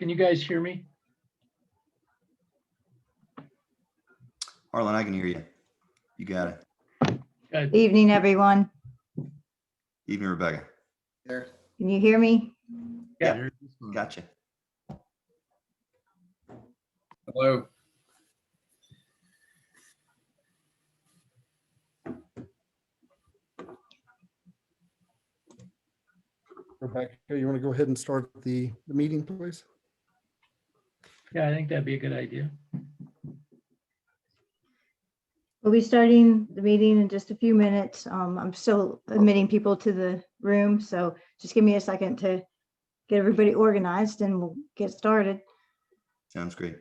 Can you guys hear me? Harlan, I can hear you. You got it. Good. Evening, everyone. Evening, Rebecca. There. Can you hear me? Yeah. Gotcha. Hello. Rebecca, you want to go ahead and start the meeting, please? Yeah, I think that'd be a good idea. We'll be starting the meeting in just a few minutes. I'm still admitting people to the room, so just give me a second to get everybody organized and we'll get started. Sounds great.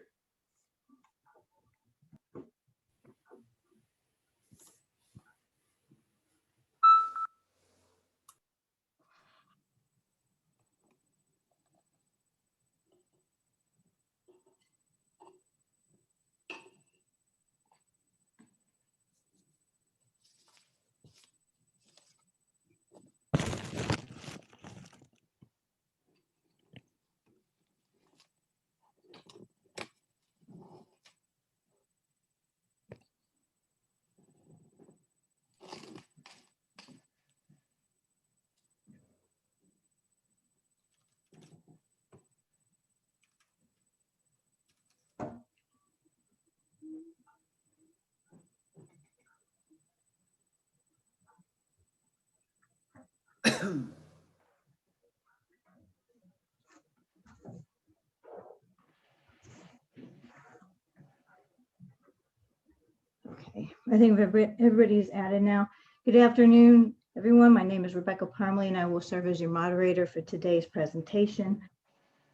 Okay, I think everybody's added now. Good afternoon, everyone. My name is Rebecca Parmley and I will serve as your moderator for today's presentation.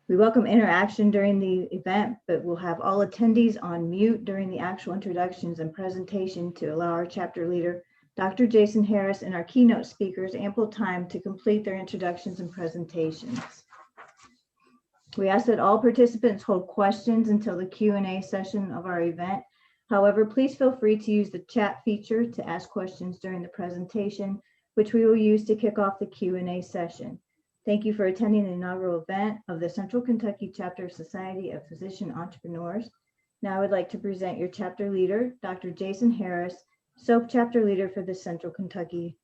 We welcome interaction during the event, but we'll have all attendees on mute during the actual introductions and presentation to allow our chapter leader, Dr. Jason Harris, and our keynote speakers ample time to complete their introductions and presentations. We ask that all participants hold questions until the Q&A session of our event. However, please feel free to use the chat feature to ask questions during the presentation, which we will use to kick off the Q&A session. Thank you for attending the inaugural event of the Central Kentucky Chapter Society of Physician Entrepreneurs. Now I would like to present your chapter leader, Dr. Jason Harris, SoPE chapter leader for the Central Kentucky.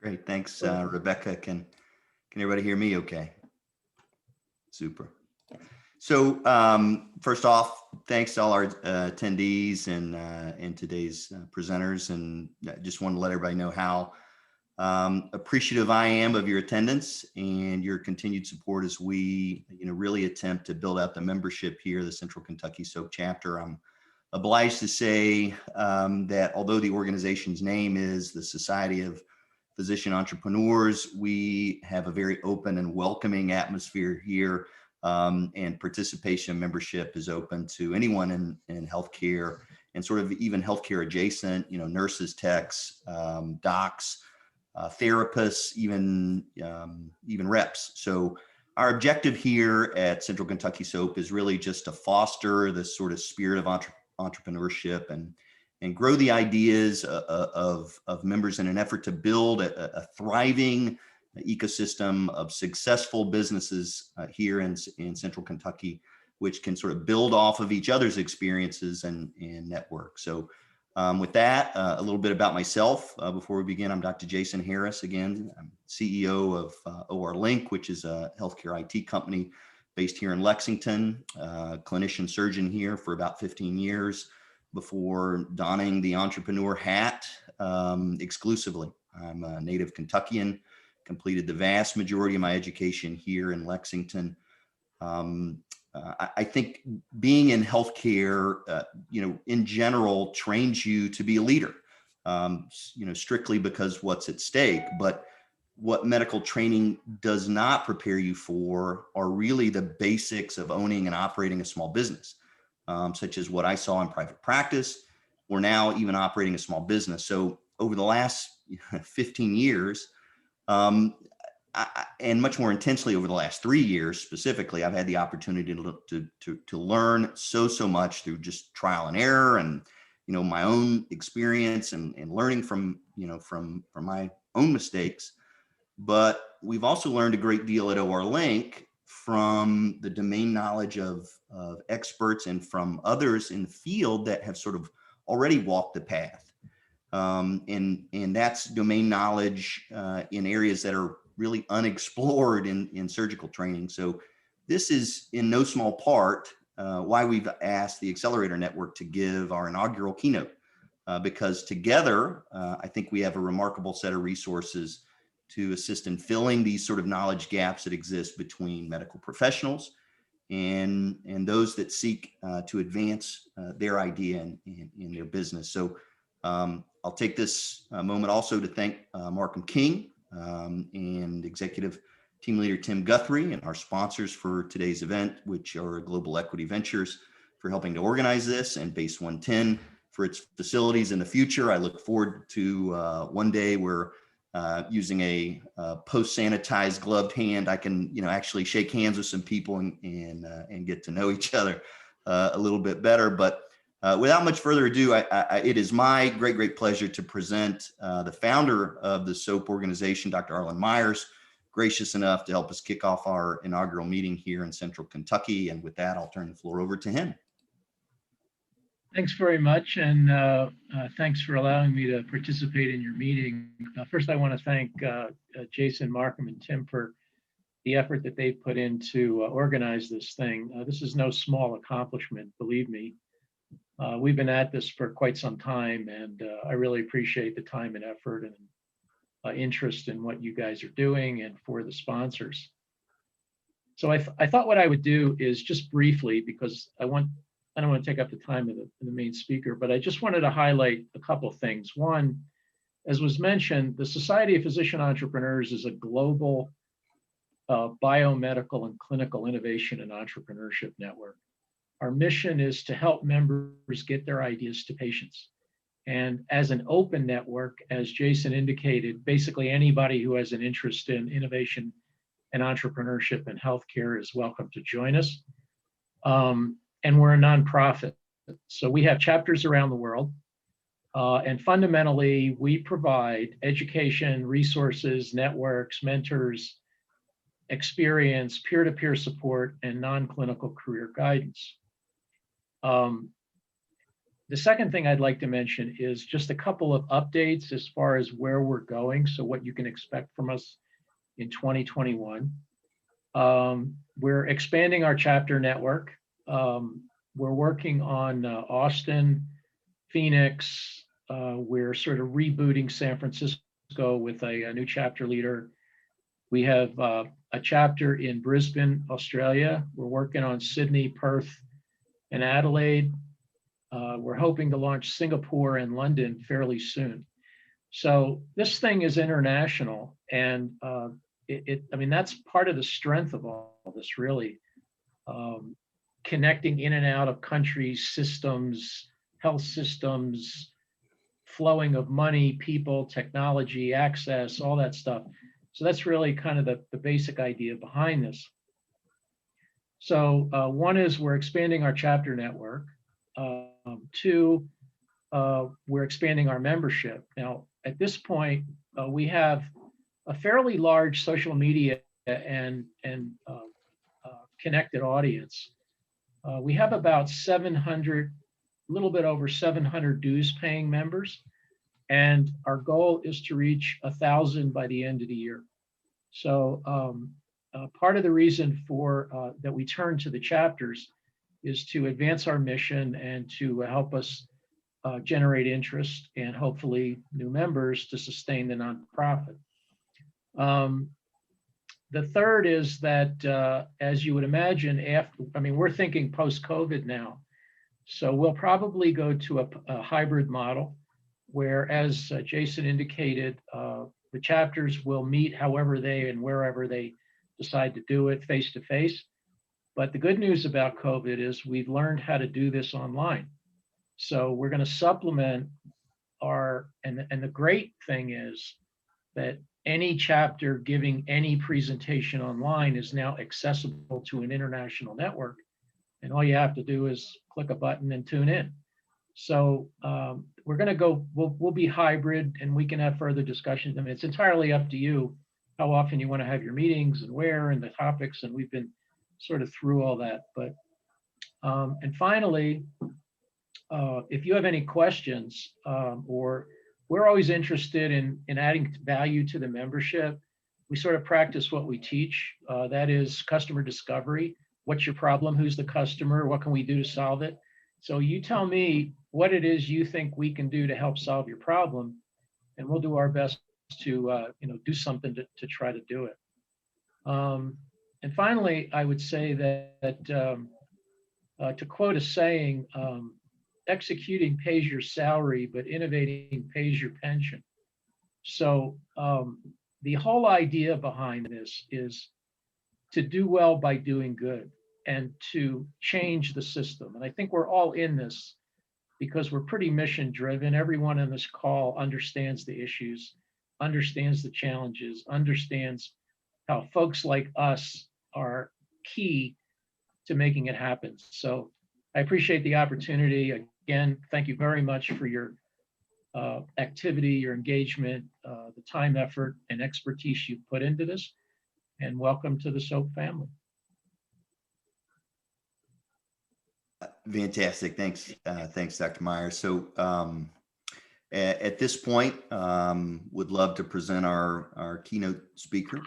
Great. Thanks, Rebecca. Can everybody hear me okay? Super. So first off, thanks to all our attendees and today's presenters. And I just want to let everybody know how appreciative I am of your attendance and your continued support as we really attempt to build out the membership here, the Central Kentucky SoPE chapter. I'm obliged to say that although the organization's name is the Society of Physician Entrepreneurs, we have a very open and welcoming atmosphere here. And participation membership is open to anyone in healthcare and sort of even healthcare adjacent, nurses, techs, docs, therapists, even reps. So our objective here at Central Kentucky SoPE is really just to foster this sort of spirit of entrepreneurship and grow the ideas of members in an effort to build a thriving ecosystem of successful businesses here in Central Kentucky, which can sort of build off of each other's experiences and network. So with that, a little bit about myself before we begin. I'm Dr. Jason Harris. Again, I'm CEO of OR Link, which is a healthcare IT company based here in Lexington, clinician surgeon here for about 15 years before donning the entrepreneur hat exclusively. I'm a native Kentuckian, completed the vast majority of my education here in Lexington. I think being in healthcare, in general, trains you to be a leader, strictly because what's at stake. But what medical training does not prepare you for are really the basics of owning and operating a small business, such as what I saw in private practice, or now even operating a small business. So over the last 15 years, and much more intensely over the last 3 years specifically, I've had the opportunity to learn so much through just trial and error and, my own experience and learning from my own mistakes. But we've also learned a great deal at OR Link from the domain knowledge of experts and from others in the field that have sort of already walked the path. And that's domain knowledge in areas that are really unexplored in surgical training. So this is in no small part why we've asked the Accelerator Network to give our inaugural keynote, because together, I think we have a remarkable set of resources to assist in filling these sort of knowledge gaps that exist between medical professionals and those that seek to advance their idea in their business. So I'll take this moment also to thank Markham King and Executive Team Leader Tim Guthrie and our sponsors for today's event, which are Global Equity Ventures, for helping to organize this, and Base 110 for its facilities in the future. I look forward to one day where using a post-sanitized gloved hand, I can actually shake hands with some people and get to know each other a little bit better. But without much further ado, it is my great pleasure to present the founder of the SoPE organization, Dr. Arlen Myers, gracious enough to help us kick off our inaugural meeting here in Central Kentucky. And with that, I'll turn the floor over to him. Thanks very much, and thanks for allowing me to participate in your meeting. First, I want to thank Jason, Markham, and Tim for the effort that they put in to organize this thing. This is no small accomplishment, believe me. We've been at this for quite some time, and I really appreciate the time and effort and interest in what you guys are doing and for the sponsors. So I thought what I would do is just briefly, because I don't want to take up the time of the main speaker, but I just wanted to highlight a couple of things. One, as was mentioned, the Society of Physician Entrepreneurs is a global biomedical and clinical innovation and entrepreneurship network. Our mission is to help members get their ideas to patients. And as an open network, as Jason indicated, basically anybody who has an interest in innovation and entrepreneurship and healthcare is welcome to join us. And we're a nonprofit. So we have chapters around the world. And fundamentally, we provide education, resources, networks, mentors, experience, peer-to-peer support, and non-clinical career guidance. The second thing I'd like to mention is just a couple of updates as far as where we're going, so what you can expect from us in 2021. We're expanding our chapter network. We're working on Austin, Phoenix. We're sort of rebooting San Francisco with a new chapter leader. We have a chapter in Brisbane, Australia. We're working on Sydney, Perth, and Adelaide. We're hoping to launch Singapore and London fairly soon. So this thing is international, and I mean, that's part of the strength of all this, really. Connecting in and out of countries, systems, health systems, flowing of money, people, technology, access, all that stuff. So that's really kind of the basic idea behind this. So one is we're expanding our chapter network. Two, we're expanding our membership. Now, at this point, we have a fairly large social media and connected audience. We have about 700, a little bit over 700 dues paying members. And our goal is to reach 1,000 by the end of the year. So part of the reason for that we turn to the chapters is to advance our mission and to help us generate interest and hopefully new members to sustain the nonprofit. The third is that, as you would imagine, we're thinking post-COVID now. So we'll probably go to a hybrid model where, as Jason indicated, the chapters will meet however they and wherever they decide to do it face-to-face. But the good news about COVID is we've learned how to do this online. So we're going to supplement and the great thing is that any chapter giving any presentation online is now accessible to an international network. And all you have to do is click a button and tune in. So we're going to go, we'll be hybrid, and we can have further discussions. I mean, it's entirely up to you how often you want to have your meetings and where and the topics. And we've been sort of through all that. But and finally, if you have any questions, or we're always interested in adding value to the membership. We sort of practice what we teach. That is customer discovery. What's your problem? Who's the customer? What can we do to solve it? So you tell me what it is you think we can do to help solve your problem, and we'll do our best to do something to try to do it. And finally, I would say that to quote a saying, executing pays your salary, but innovating pays your pension. So the whole idea behind this is to do well by doing good and to change the system. And I think we're all in this because we're pretty mission driven. Everyone in this call understands the issues, understands the challenges, understands how folks like us are key to making it happen. So I appreciate the opportunity. Again, thank you very much for your activity, your engagement, the time, effort, and expertise you've put into this. And welcome to the SoPE family. Fantastic. Thanks. Thanks, Dr. Meyer. So at this point, would love to present our keynote speaker,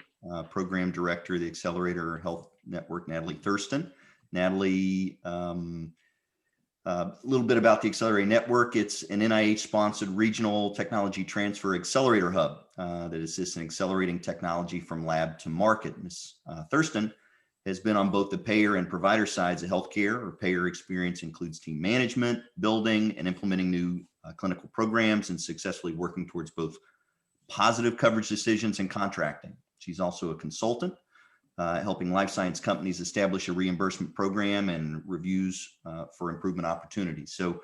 Program Director of the Accelerator Health Network, Natalie Thurston. Natalie, a little bit about the Accelerator Network. It's an NIH-sponsored regional technology transfer accelerator hub that assists in accelerating technology from lab to market. Ms. Thurston has been on both the payer and provider sides of healthcare. Her payer experience includes team management, building, and implementing new clinical programs, and successfully working towards both positive coverage decisions and contracting. She's also a consultant, helping life science companies establish a reimbursement program and reviews for improvement opportunities. So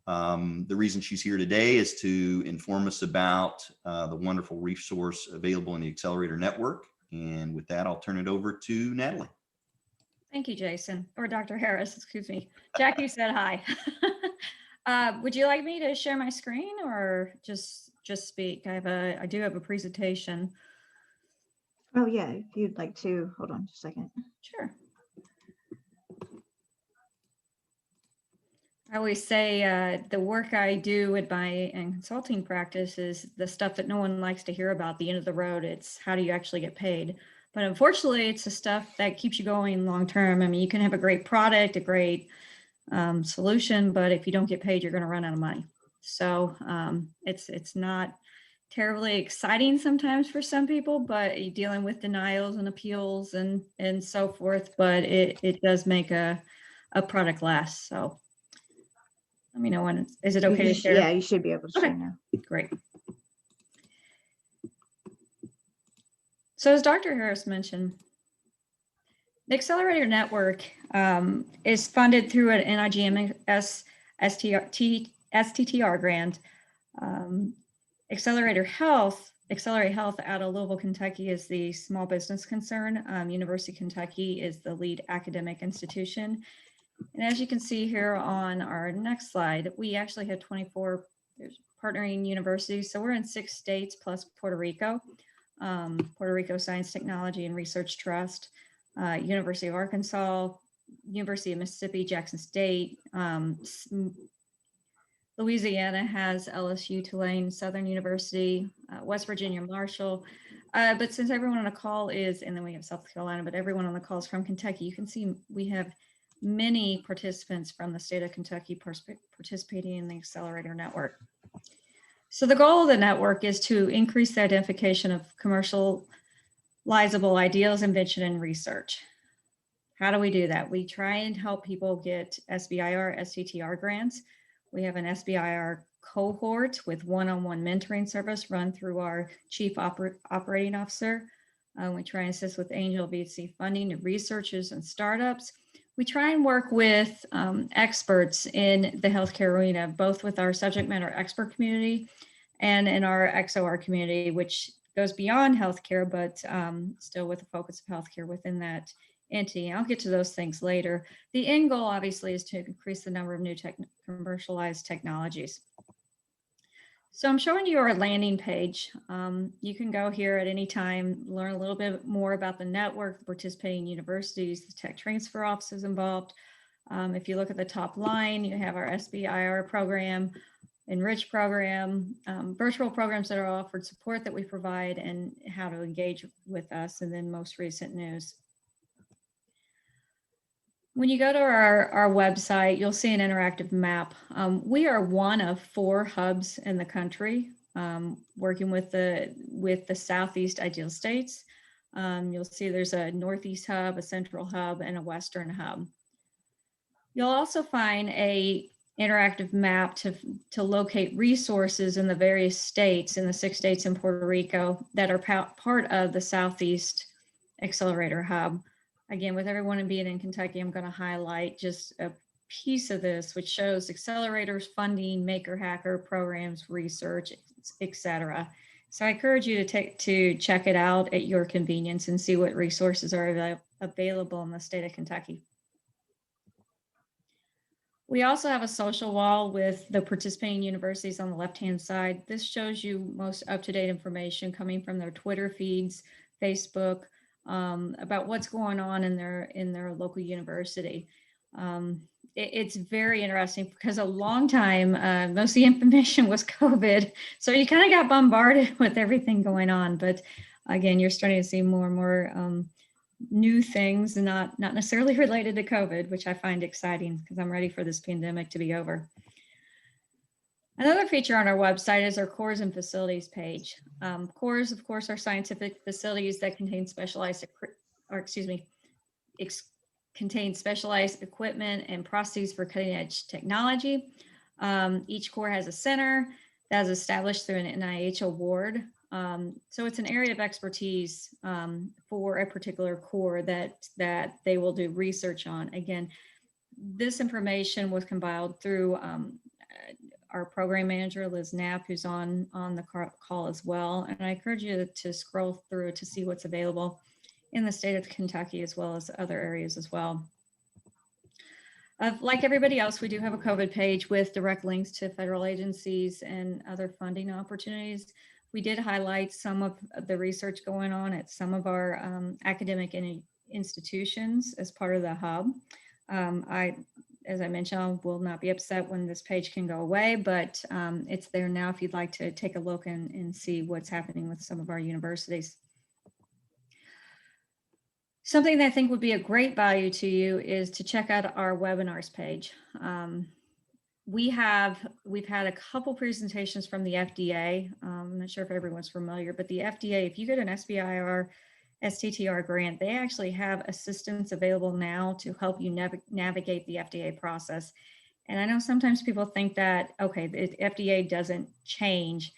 the reason she's here today is to inform us about the wonderful resource available in the Accelerator Network. And with that, I'll turn it over to Natalie. Thank you, Jason, or Dr. Harris, excuse me. Jackie said hi. Would you like me to share my screen or just speak? I do have a presentation. Oh yeah, if you'd like to, hold on just a second. Sure. I always say the work I do with my consulting practice is the stuff that no one likes to hear about, the end of the road. It's how do you actually get paid? But unfortunately, it's the stuff that keeps you going long term. I mean, you can have a great product, a great solution, but if you don't get paid, you're going to run out of money. So it's not terribly exciting sometimes for some people, but you're dealing with denials and appeals and so forth. But it does make a product last. So let me know when. Is it okay to share? Yeah, you should be able to share now. Great. So as Dr. Harris mentioned, the Accelerator Network is funded through an NIGMS STTR grant. Accelerate Health out of Louisville, Kentucky is the small business concern. University of Kentucky is the lead academic institution. And as you can see here on our next slide, we actually had 24 partnering universities. So we're in 6 states plus Puerto Rico. Puerto Rico Science, Technology, and Research Trust, University of Arkansas, University of Mississippi, Jackson State, Louisiana has LSU, Tulane, Southern University, West Virginia, Marshall. But since everyone on the call is, and then we have South Carolina, but everyone on the call is from Kentucky, you can see we have many participants from the state of Kentucky participating in the Accelerator Network. So the goal of the network is to increase the identification of commercializable ideas, invention, and research. How do we do that? We try and help people get SBIR, STTR grants. We have an SBIR cohort with one-on-one mentoring service run through our chief operating officer. We try and assist with angel VC funding to researchers and startups. We try and work with experts in the healthcare arena, both with our subject matter expert community and in our XOR community, which goes beyond healthcare, but still with a focus of healthcare within that entity. I'll get to those things later. The end goal, obviously, is to increase the number of new commercialized technologies. So I'm showing you our landing page. You can go here at any time, learn a little bit more about the network, the participating universities, the tech transfer offices involved. If you look at the top line, you have our SBIR program, ENRICH program, virtual programs that are offered, support that we provide, and how to engage with us, and then most recent news. When you go to our website, you'll see an interactive map. We are one of 4 hubs in the country working with the Southeast Ideal States. You'll see there's a Northeast hub, a Central hub, and a Western hub. You'll also find a interactive map to locate resources in the various states, in the 6 states in Puerto Rico that are part of the Southeast Accelerator Hub. Again, with everyone being in Kentucky, I'm going to highlight just a piece of this, which shows accelerators, funding, maker hacker programs, research, etc. So I encourage you to check it out at your convenience and see what resources are available in the state of Kentucky. We also have a social wall with the participating universities on the left-hand side. This shows you most up-to-date information coming from their Twitter feeds, Facebook, about what's going on in their local university. It's very interesting because a long time, most of the information was COVID. So you kind of got bombarded with everything going on. But again, you're starting to see more and more new things, not necessarily related to COVID, which I find exciting because I'm ready for this pandemic to be over. Another feature on our website is our cores and facilities page. Cores, of course, are scientific facilities that contain specialized equipment and processes for cutting edge technology. Each core has a center that is established through an NIH award. So it's an area of expertise for a particular core that they will do research on. Again, this information was compiled through our program manager, Liz Knapp, who's on the call as well. And I encourage you to scroll through to see what's available in the state of Kentucky, as well as other areas as well. Like everybody else, we do have a COVID page with direct links to federal agencies and other funding opportunities. We did highlight some of the research going on at some of our academic institutions as part of the hub. As I mentioned, I will not be upset when this page can go away, but it's there now if you'd like to take a look and see what's happening with some of our universities. Something that I think would be a great value to you is to check out our webinars page. We've had a couple presentations from the FDA. I'm not sure if everyone's familiar, but the FDA, if you get an SBIR STTR grant, they actually have assistance available now to help you navigate the FDA process. And I know sometimes people think that, okay, the FDA doesn't change.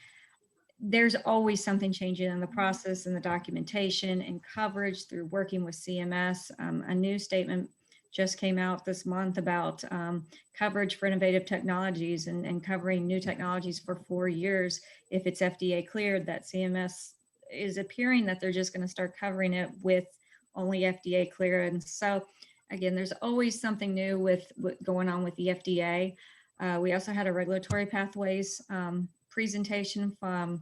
There's always something changing in the process and the documentation and coverage through working with CMS. A new statement just came out this month about coverage for innovative technologies and covering new technologies for 4 years. If it's FDA cleared, that CMS is appearing that they're just going to start covering it with only FDA clearance. So again, there's always something new with going on with the FDA. We also had a regulatory pathways presentation from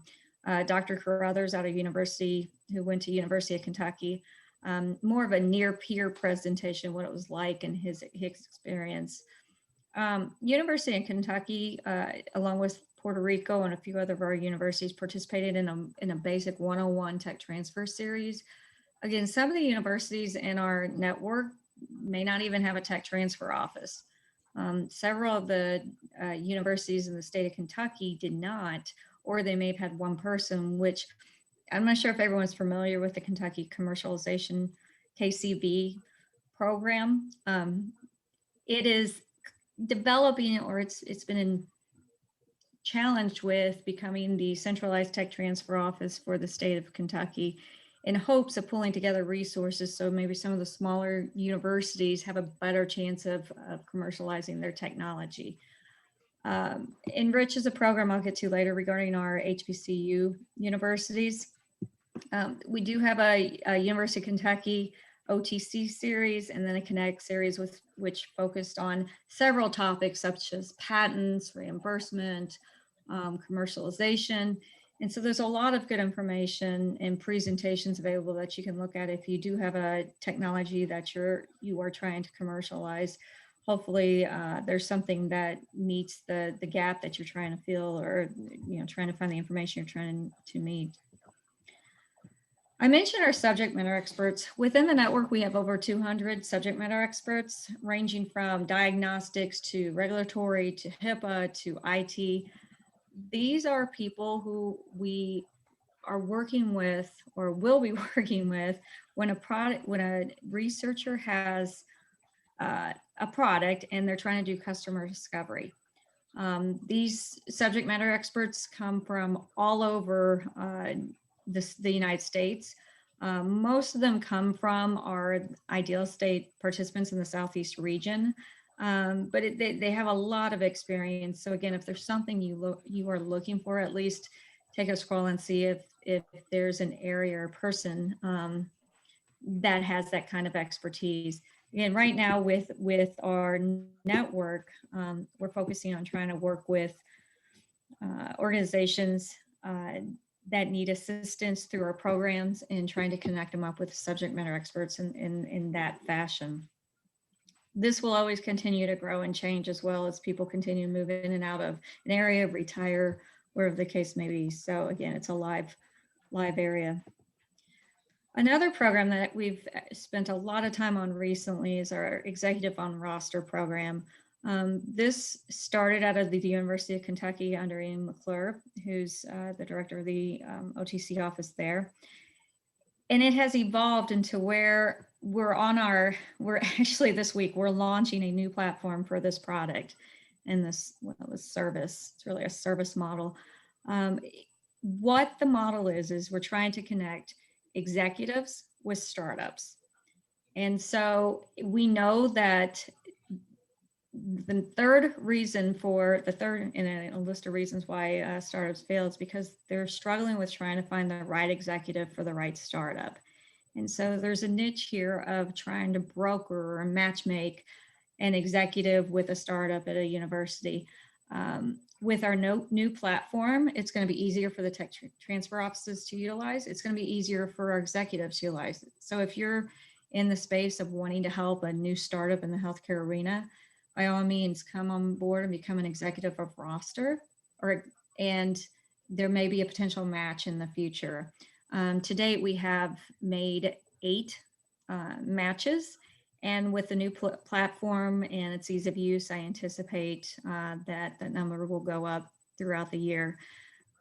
Dr. Carruthers out of university, who went to University of Kentucky. More of a near peer presentation, what it was like and his experience. University of Kentucky, along with Puerto Rico and a few other of our universities, participated in a basic 101 tech transfer series. Again, some of the universities in our network may not even have a tech transfer office. Several of the universities in the state of Kentucky did not, or they may have had one person, which I'm not sure if everyone's familiar with the Kentucky Commercialization KCV program. It is developing, or it's been challenged with becoming the centralized tech transfer office for the state of Kentucky, in hopes of pulling together resources so maybe some of the smaller universities have a better chance of commercializing their technology. ENRICH is a program I'll get to later regarding our HBCU universities. We do have a University of Kentucky OTC series and then a Connect series which focused on several topics such as patents, reimbursement, commercialization. And so there's a lot of good information and presentations available that you can look at if you do have a technology that you are trying to commercialize. Hopefully there's something that meets the gap that you're trying to fill, or trying to find the information you're trying to meet. I mentioned our subject matter experts. Within the network, we have over 200 subject matter experts, ranging from diagnostics to regulatory to HIPAA to IT. These are people who we are working with or will be working with when a researcher has a product and they're trying to do customer discovery. These subject matter experts come from all over the United States. Most of them come from our ideal state participants in the Southeast region, but they have a lot of experience. So again, if there's something you are looking for, at least take a scroll and see if there's an area or person that has that kind of expertise. Again, right now with our network, we're focusing on trying to work with organizations that need assistance through our programs and trying to connect them up with subject matter experts in that fashion. This will always continue to grow and change as well as people continue to move in and out of an area, retire, wherever the case may be. So again, it's a live area. Another program that we've spent a lot of time on recently is our Executive on Roster program. This started out of the University of Kentucky under Ian McClure, who's the director of the OTC office there. And it has evolved into where we're actually this week, we're launching a new platform for this product and this service. It's really a service model. What the model is we're trying to connect executives with startups. And so we know that the third in a list of reasons why startups fail is because they're struggling with trying to find the right executive for the right startup. And so there's a niche here of trying to broker or matchmake an executive with a startup at a university. With our new platform, it's going to be easier for the tech transfer offices to utilize. It's going to be easier for our executives to utilize it. So if you're in the space of wanting to help a new startup in the healthcare arena, by all means, come on board and become an executive of roster, and there may be a potential match in the future. To date, we have made 8 matches. And with the new platform and its ease of use, I anticipate that number will go up throughout the year.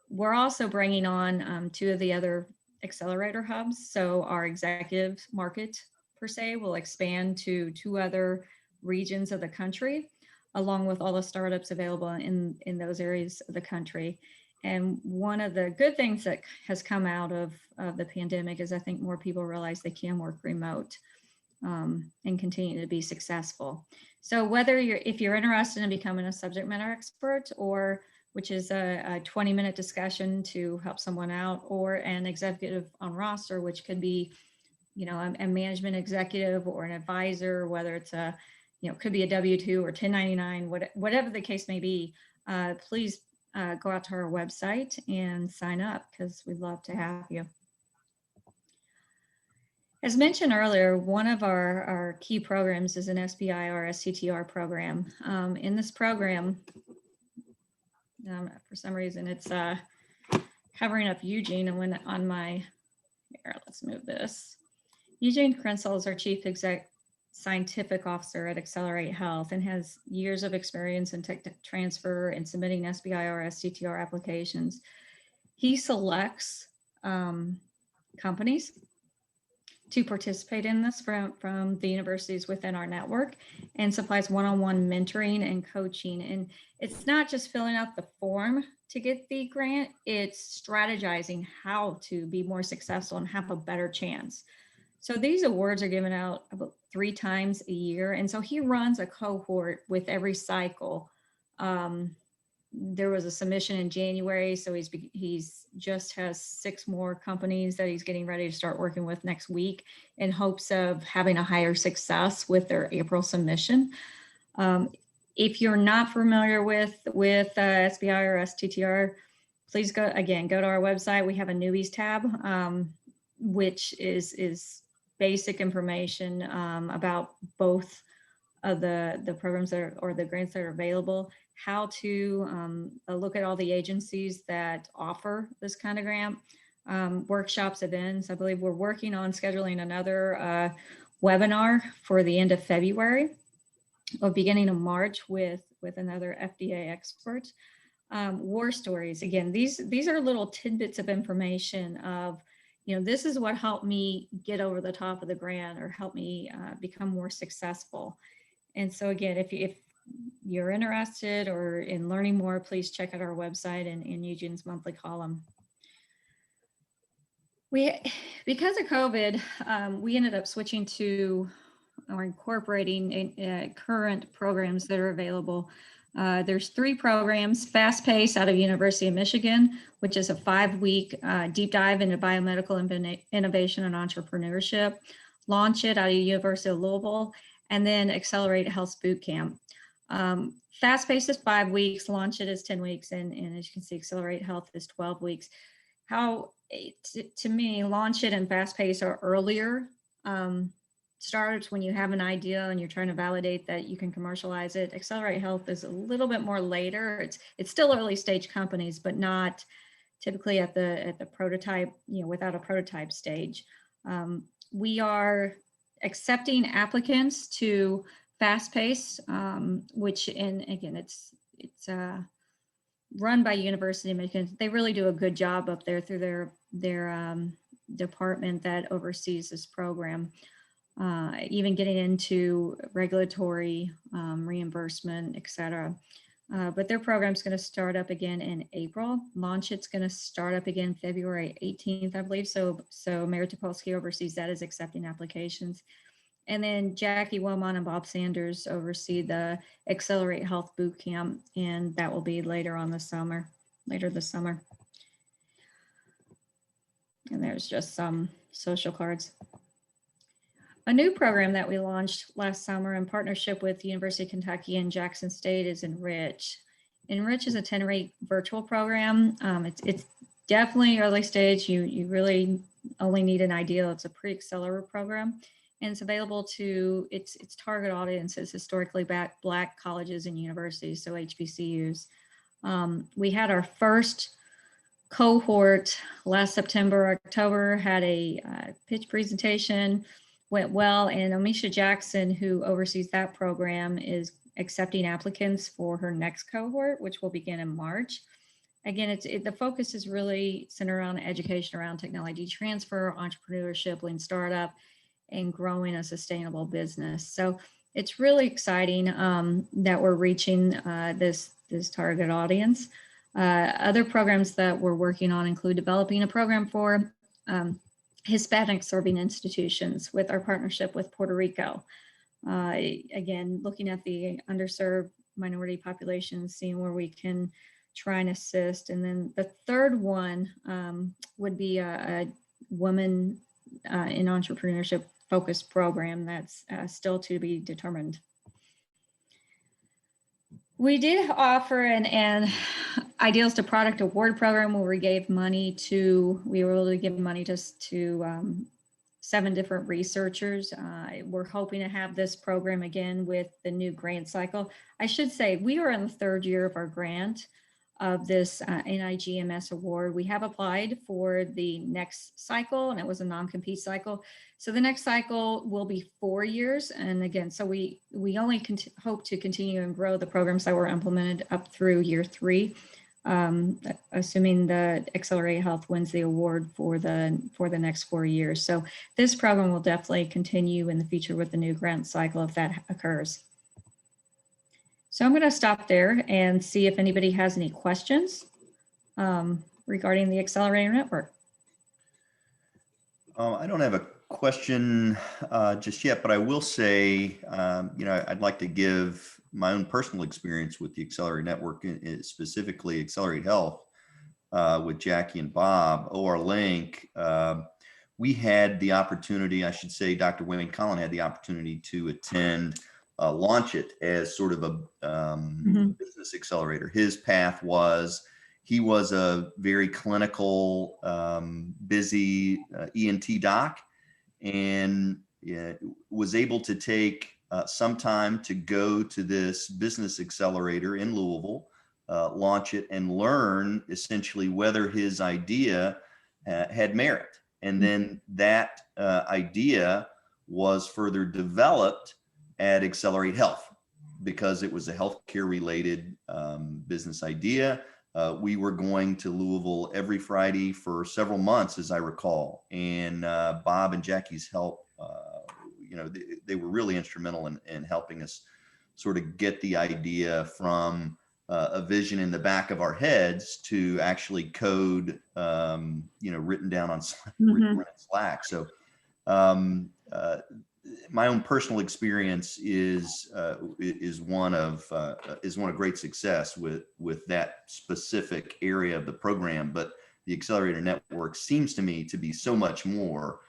We're also bringing on 2 of the other accelerator hubs. So our executive market, per se, will expand to 2 other regions of the country, along with all the startups available in those areas of the country. And one of the good things that has come out of the pandemic is I think more people realize they can work remote. And continue to be successful. So if you're interested in becoming a subject matter expert, or which is a 20-minute discussion to help someone out, or an executive on roster, which could be, a management executive or an advisor, whether it's could be a W-2 or 1099, whatever the case may be, please go out to our website and sign up, because we'd love to have you. As mentioned earlier, one of our key programs is an SBIR STTR program. In this program, for some reason, it's covering up Eugene. And when let's move this. Eugene Krensel is our Chief Scientific Officer at Accelerate Health and has years of experience in tech transfer and submitting SBIR STTR applications. He selects companies to participate in this from the universities within our network, and supplies one-on-one mentoring and coaching. And it's not just filling out the form to get the grant, it's strategizing how to be more successful and have a better chance. So these awards are given out about 3 times a year. And so he runs a cohort with every cycle. There was a submission in January, so he's just has 6 more companies that he's getting ready to start working with next week in hopes of having a higher success with their April submission. If you're not familiar with SBI or STTR, please go to our website. We have a newbies tab, which is basic information about both of the programs or the grants that are available, how to look at all the agencies that offer this kind of grant, workshops, events. I believe we're working on scheduling another webinar for the end of February or beginning of March with another FDA expert. War stories. Again, these are little tidbits of information of, this is what helped me get over the top of the grant or help me become more successful. And so again, if you're interested or in learning more, please check out our website and in Eugene's monthly column. Because of COVID, we ended up switching to or incorporating current programs that are available. There's 3 programs: Fast Pace out of University of Michigan, which is a 5-week deep dive into biomedical innovation and entrepreneurship. Launch It out of University of Louisville, and then Accelerate Health Boot Camp. Fast Pace is 5 weeks, Launch It is 10 weeks, and as you can see, Accelerate Health is 12 weeks. To me, Launch It and Fast Pace are earlier startups when you have an idea and you're trying to validate that you can commercialize it. Accelerate Health is a little bit more later. It's still early stage companies, but not typically at the prototype, without a prototype stage. We are accepting applicants to Fast Pace, which again, it's run by University of Michigan. They really do a good job up there through their department that oversees this program, even getting into regulatory reimbursement, et cetera. But their program's going to start up again in April. Launch It's going to start up again February 18th, I believe. So Mayor Topolsky oversees that, is accepting applications. And then Jackie Wilmot and Bob Sanders oversee the Accelerate Health Boot Camp, and that will be later this summer. And there's just some social cards. A new program that we launched last summer in partnership with the University of Kentucky and Jackson State is ENRICH. ENRICH is a 10-week virtual program. It's definitely early stage. You really only need an idea. It's a pre-accelerator program, and it's available to its target audience is historically Black colleges and universities, so HBCUs. We had our first cohort last September, October, had a pitch presentation, went well, and Amisha Jackson, who oversees that program, is accepting applicants for her next cohort, which will begin in March. Again, the focus is really centered around education around technology transfer, entrepreneurship, lean startup, and growing a sustainable business. So it's really exciting that we're reaching this target audience. Other programs that we're working on include developing a program for Hispanic serving institutions with our partnership with Puerto Rico. Again, looking at the underserved minority populations, seeing where we can try and assist. And then the third one would be a woman in entrepreneurship focused program that's still to be determined. We did offer an Ideals to Product Award program where we were able to give money to 7 different researchers. We're hoping to have this program again with the new grant cycle. I should say we are in the 3rd year of our grant of this NIGMS award. We have applied for the next cycle, and it was a non-compete cycle. So the next cycle will be 4 years. And again, so we only hope to continue and grow the programs that were implemented up through year 3, assuming the Accelerate Health wins the award for the next 4 years. So this program will definitely continue in the future with the new grant cycle if that occurs. So I'm going to stop there and see if anybody has any questions regarding the Accelerator Network. I don't have a question just yet, but I will say, I'd like to give my own personal experience with the Accelerate Network, specifically Accelerate Health with Jackie and Bob, OR Link. We had the opportunity, I should say, Dr. Wayne Collin had the opportunity to attend launch it as sort of a business accelerator. His path was, he was a very clinical, busy ENT doc, and was able to take some time to go to this business accelerator in Louisville, launch it, and learn essentially whether his idea had merit. And then that idea was further developed at Accelerate Health, because it was a healthcare related business idea. We were going to Louisville every Friday for several months, as I recall, and Bob and Jackie's help, they were really instrumental in helping us sort of get the idea from a vision in the back of our heads to actually code, written down on Slack. So my own personal experience is one of great success with that specific area of the program. But the Accelerator Network seems to me to be so much more,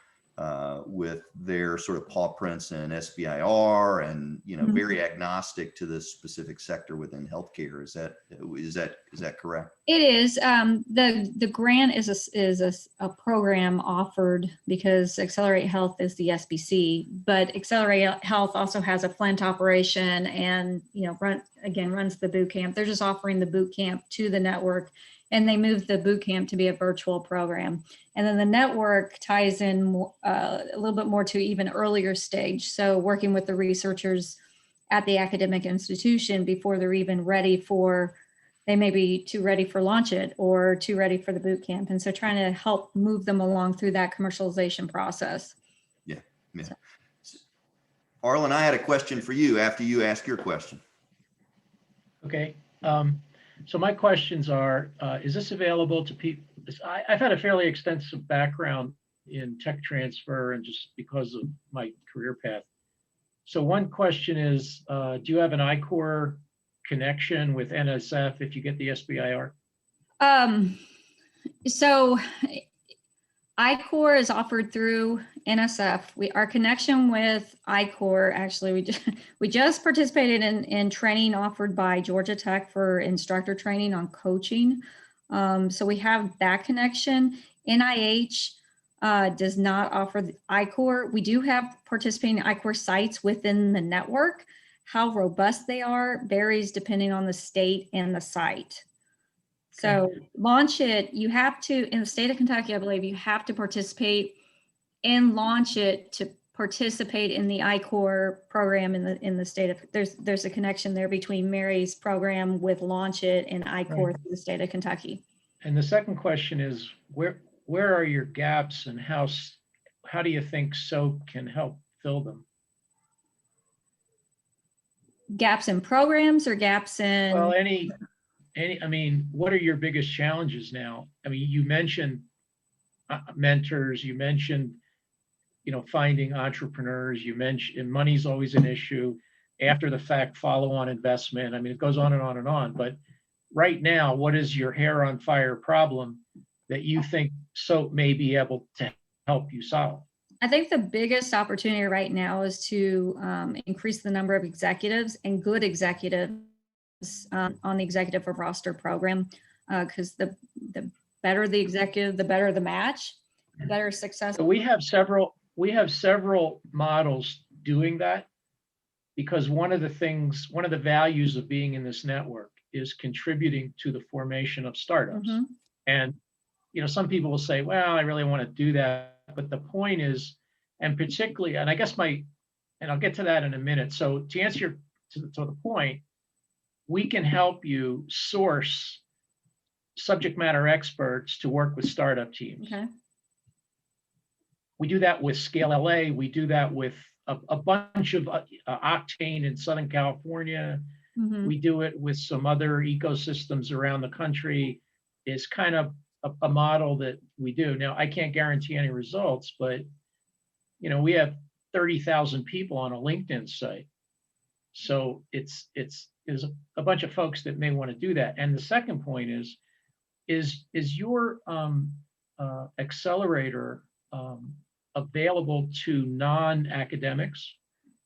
with their sort of paw prints and SBIR, and very agnostic to the specific sector within healthcare. Is that correct? It is. The grant is a program offered because Accelerate Health is the SBC, but Accelerate Health also has a Flint operation, and runs the boot camp. They're just offering the boot camp to the network, and they moved the boot camp to be a virtual program. And then the network ties in a little bit more to even earlier stage. So working with the researchers at the academic institution before they're even ready they may be too ready for launch it or too ready for the boot camp. And so trying to help move them along through that commercialization process. Yeah. Arlen, I had a question for you after you ask your question. Okay. So my questions are, is this available to people? I've had a fairly extensive background in tech transfer, and just because of my career path. So one question is, do you have an I-Corps connection with NSF if you get the SBIR? So I-Corps is offered through NSF. Our connection with I-Corps, actually, we just participated in training offered by Georgia Tech for instructor training on coaching. So we have that connection. NIH does not offer the I-Corps. We do have participating I-Corps sites within the network. How robust they are varies depending on the state and the site. So launch it, you have to, in the state of Kentucky, I believe you have to participate in launch it to participate in the I-Corps program in the state of, there's a connection there between Mary's program with launch it and I-Corps through the state of Kentucky. And the second question is, where are your gaps, and how do you think SoPE can help fill them? Gaps in programs or gaps in? Well, what are your biggest challenges now? I mean, you mentioned mentors, you mentioned, finding entrepreneurs, you mentioned money's always an issue. After the fact, follow-on investment. I mean, it goes on and on and on. But right now, what is your hair on fire problem that you think SoPE may be able to help you solve? I think the biggest opportunity right now is to increase the number of executives and good executives on the executive roster program, because the better the executive, the better the match, the better success. So we have several models doing that, because one of the values of being in this network is contributing to the formation of startups. And some people will say, well, I really want to do that. But the point is, and particularly, and I guess and I'll get to that in a minute. So to answer to the point, we can help you source subject matter experts to work with startup teams. Okay. We do that with Scale LA. We do that with a bunch of Octane in Southern California. We do it with some other ecosystems around the country. It's kind of a model that we do. Now, I can't guarantee any results, but we have 30,000 people on a LinkedIn site. So there's a bunch of folks that may want to do that. And the second point is your accelerator available to non-academics?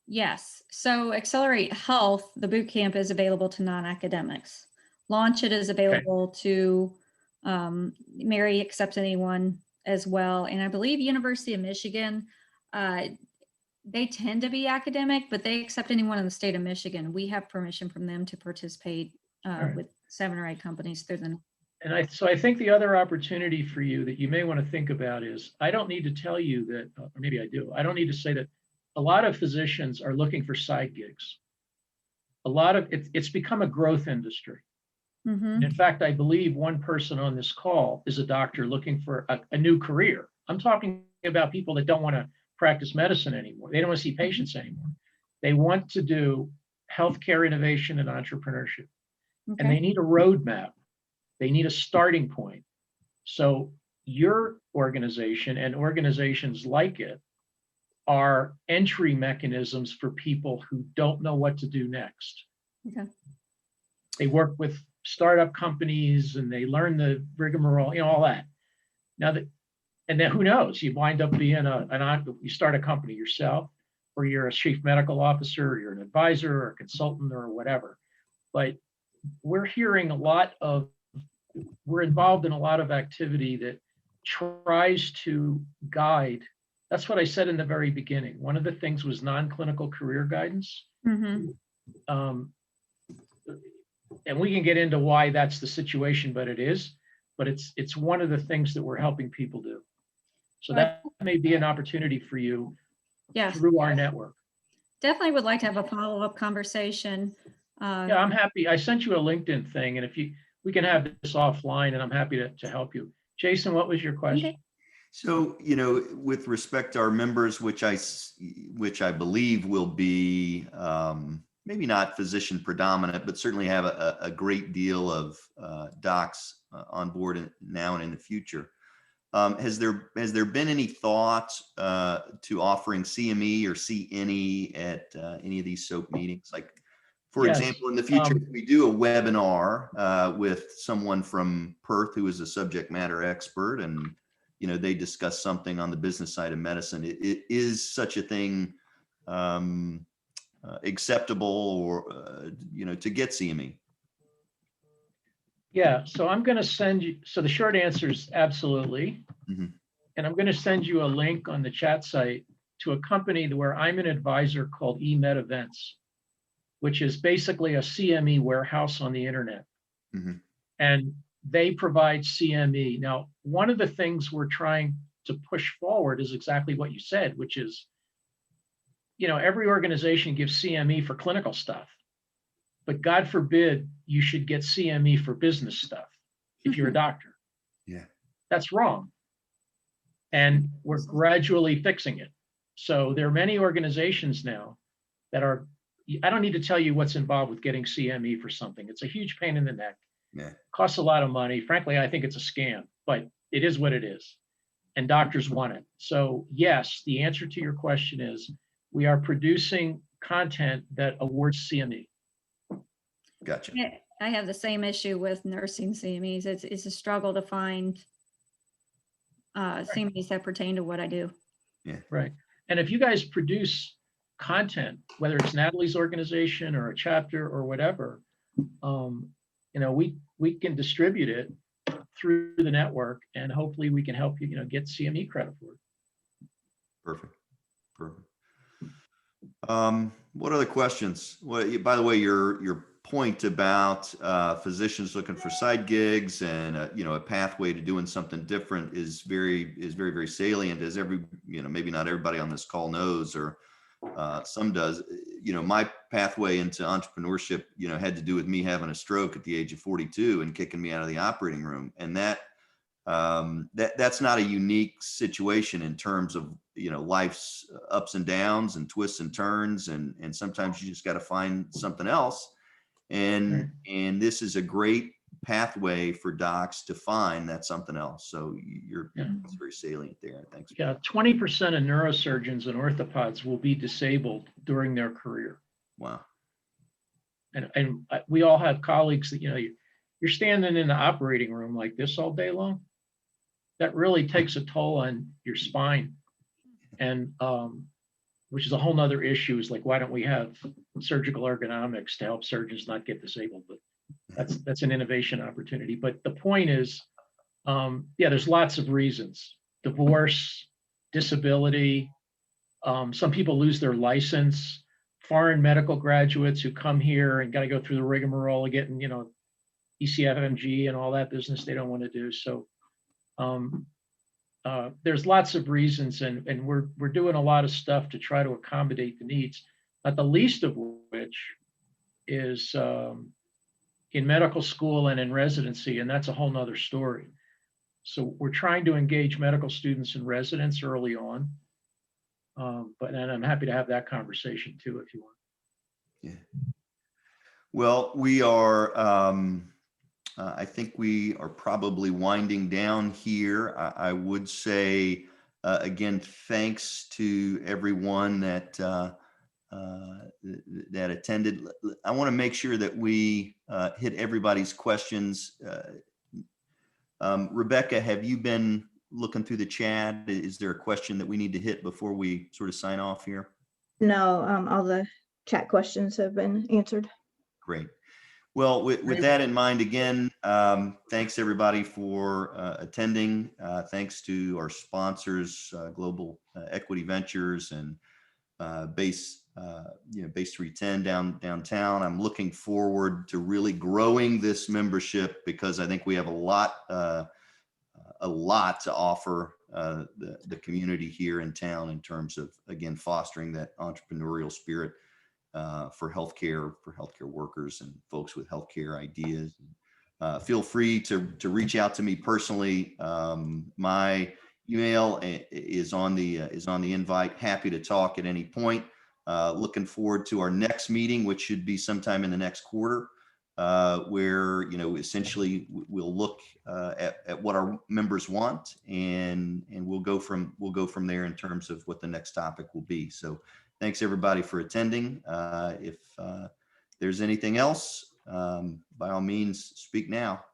Yes. So Accelerate Health, the boot camp is available to non-academics. Launch It is available to Mary accepts anyone as well. And I believe University of Michigan, they tend to be academic, but they accept anyone in the state of Michigan. We have permission from them to participate right. with 7 or 8 companies through the. And so I think the other opportunity for you that you may want to think about is, I don't need to tell you that, or maybe I do, I don't need to say that a lot of physicians are looking for side gigs. A lot of it's become a growth industry. Mhm. And in fact, I believe one person on this call is a doctor looking for a new career. I'm talking about people that don't want to practice medicine anymore. They don't want to see patients anymore. They want to do healthcare innovation and entrepreneurship. And Okay. they need a roadmap. They need a starting point. So your organization and organizations like it are entry mechanisms for people who don't know what to do next. Okay. They work with startup companies and they learn the rigmarole, all that. Now that, and then who knows, you wind up being you start a company yourself, or you're a chief medical officer, or you're an advisor or a consultant or whatever. But we're involved in a lot of activity that tries to guide. That's what I said in the very beginning. One of the things was non-clinical career guidance. Mm-hmm. And we can get into why that's the situation, but it's one of the things that we're helping people do. So that may be an opportunity for you through our network. Definitely would like to have a follow-up conversation. Yeah, I'm happy. I sent you a LinkedIn thing, and we can have this offline, and I'm happy to help you. Jason, what was your question? Okay. So, with respect to our members, which I believe will be maybe not physician predominant, but certainly have a great deal of docs on board now and in the future. Has there been any thought to offering CME or CNE at any of these SoPE meetings? Like, for example, in the future, if we do a webinar with someone from Perth who is a subject matter expert, and they discuss something on the business side of medicine, is such a thing acceptable, or to get CME? Yeah, so I'm going to send you. So the short answer is absolutely. Mm-hmm. And I'm going to send you a link on the chat site to a company where I'm an advisor called eMed Events, which is basically a CME warehouse on the internet. Mm-hmm. And they provide CME. Now, one of the things we're trying to push forward is exactly what you said, which is, every organization gives CME for clinical stuff, but God forbid you should get CME for business stuff if you're a doctor. Yeah. That's wrong. And we're gradually fixing it. So there are many organizations now that are, I don't need to tell you what's involved with getting CME for something. It's a huge pain in the neck. Yeah. Costs a lot of money. Frankly, I think it's a scam, but it is what it is. And doctors want it. So yes, the answer to your question is we are producing content that awards CME. Gotcha. I have the same issue with nursing CMEs. It's a struggle to find CMEs that pertain to what I do. Yeah. Right. And if you guys produce content, whether it's Natalie's organization or a chapter or whatever, we can distribute it through the network, and hopefully we can help you, get CME credit for it. Perfect. What other questions? Well, by the way, your point about physicians looking for side gigs and a pathway to doing something different is very, very salient, as maybe not everybody on this call knows, or some does. My pathway into entrepreneurship, had to do with me having a stroke at the age of 42 and kicking me out of the operating room. And that's not a unique situation in terms of, life's ups and downs and twists and turns. And sometimes you just got to find something else. And this is a great pathway for docs to find that something else. So it's very salient there. Thanks. Yeah, 20% of neurosurgeons and orthopods will be disabled during their career. Wow. And we all have colleagues that, you're standing in the operating room like this all day long. That really takes a toll on your spine. And which is a whole nother issue, is like, why don't we have surgical ergonomics to help surgeons not get disabled? But that's an innovation opportunity. But the point is, yeah, there's lots of reasons: divorce, disability. Some people lose their license. Foreign medical graduates who come here and got to go through the rigmarole of getting, ECFMG and all that business they don't want to do. So there's lots of reasons, and we're doing a lot of stuff to try to accommodate the needs, not the least of which is in medical school and in residency, and that's a whole nother story. So we're trying to engage medical students and residents early on. And I'm happy to have that conversation too, if you want. Yeah. Well, we are, I think we are probably winding down here. I would say, again, thanks to everyone that attended. I want to make sure that we hit everybody's questions. Rebecca, have you been looking through the chat? Is there a question that we need to hit before we sort of sign off here? No, all the chat questions have been answered. Great. Well, with that in mind, again, thanks everybody for attending. Thanks to our sponsors, Global Equity Ventures and Base 310 downtown. I'm looking forward to really growing this membership because I think we have a lot to offer the community here in town in terms of, again, fostering that entrepreneurial spirit for healthcare workers and folks with healthcare ideas. Feel free to reach out to me personally. My email is on the invite. Happy to talk at any point. Looking forward to our next meeting, which should be sometime in the next quarter, where essentially we'll look at what our members want, and we'll go from there in terms of what the next topic will be. So thanks everybody for attending. If there's anything else, by all means, speak now.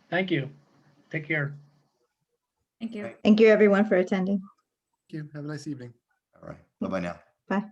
Thank you. Take care. Thank you. Right. Thank you, everyone, for attending. Thank you. Have a nice evening. All right. Bye-bye now. Bye.